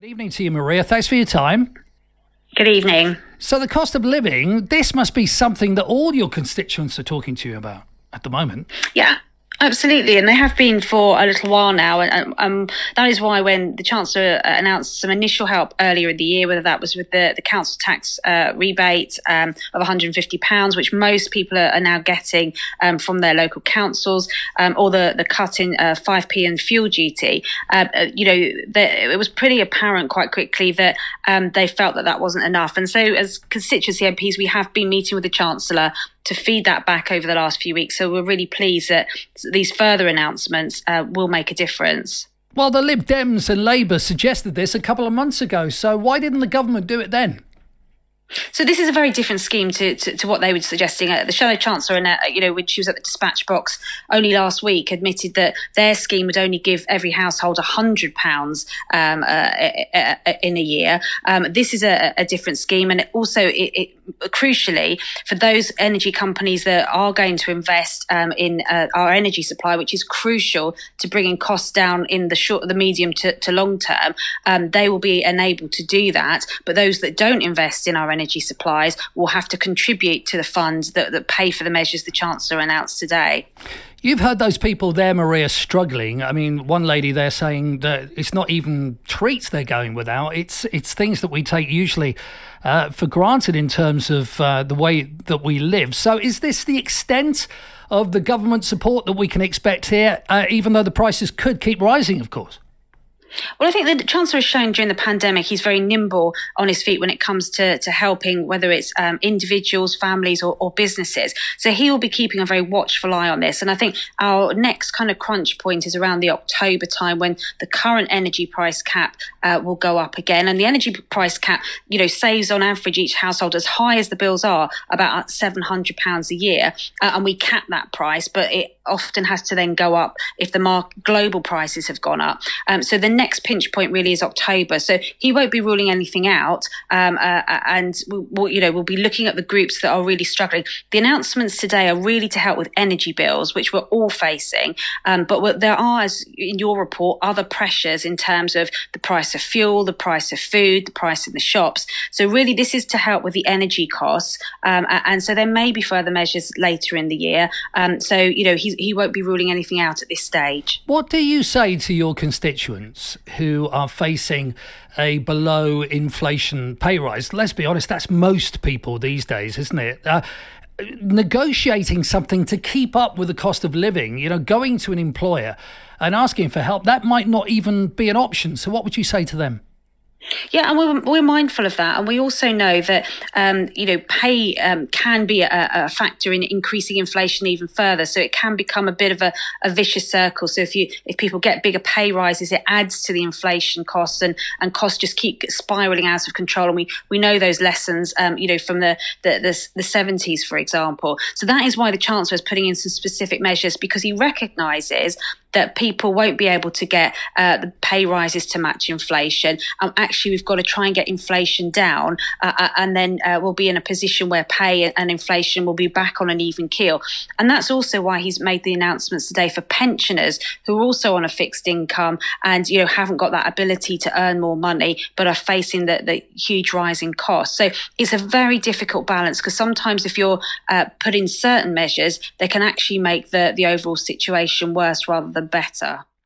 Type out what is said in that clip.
Good evening to you, Maria. Thanks for your time. Good evening. So the cost of living, this must be something that all your constituents are talking to you about at the moment. Yeah, absolutely. And they have been for a little while now. And that is why when the Chancellor announced some initial help earlier in the year, whether that was with the council tax rebate of £150, which most people are now getting from their local councils, or the cut in 5p in fuel duty, it was pretty apparent quite quickly that they felt that wasn't enough. And so as constituency MPs, we have been meeting with the Chancellor to feed that back over the last few weeks. So we're really pleased that these further announcements will make a difference. Well, the Lib Dems and Labour suggested this a couple of months ago. So why didn't the government do it then? So this is a very different scheme to what they were suggesting. The Shadow Chancellor, when she was at the dispatch box only last week, admitted that their scheme would only give every household £100 in a year. This is a different scheme, and it crucially, for those energy companies that are going to invest in our energy supply, which is crucial to bringing costs down in the medium to long term, they will be enabled to do that. But those that don't invest in our energy supplies will have to contribute to the funds that pay for the measures the Chancellor announced today. You've heard those people there, Maria, struggling. I mean, one lady there saying that it's not even treats they're going without. It's things that we take usually for granted in terms of the way that we live. So is this the extent of the government support that we can expect here, even though the prices could keep rising, of course? Well, I think the Chancellor has shown during the pandemic he's very nimble on his feet when it comes to helping, whether it's individuals, families or businesses. So he will be keeping a very watchful eye on this. And I think our next kind of crunch point is around the October time, when the current energy price cap will go up again. And the energy price cap, saves on average each household, as high as the bills are, about £700 a year. And we cap that price, but it often has to then go up if the global prices have gone up. So the next pinch point really is October. So he won't be ruling anything out, and we'll be looking at the groups that are really struggling. The announcements today are really to help with energy bills, which we're all facing. But there are, as in your report, other pressures in terms of the price of fuel, the price of food, the price in the shops. So really, this is to help with the energy costs. And so there may be further measures later in the year. He won't be ruling anything out at this stage. What do you say to your constituents who are facing a below inflation pay rise? Let's be honest, that's most people these days, isn't it? Negotiating something to keep up with the cost of living, going to an employer and asking for help, that might not even be an option. So what would you say to them? Yeah, and we're mindful of that, and we also know that pay can be a factor in increasing inflation even further. So it can become a bit of a vicious circle. So if people get bigger pay rises, it adds to the inflation costs, and costs just keep spiraling out of control. And we know those lessons, from the 70s, for example. So that is why the Chancellor is putting in some specific measures, because he recognises that people won't be able to get the pay rises to match inflation. Actually, we've got to try and get inflation down, and then we'll be in a position where pay and inflation will be back on an even keel. And that's also why he's made the announcements today for pensioners who are also on a fixed income and haven't got that ability to earn more money, but are facing the huge rise in costs. So it's a very difficult balance, because sometimes if you're put in certain measures, they can actually make the overall situation worse rather than better.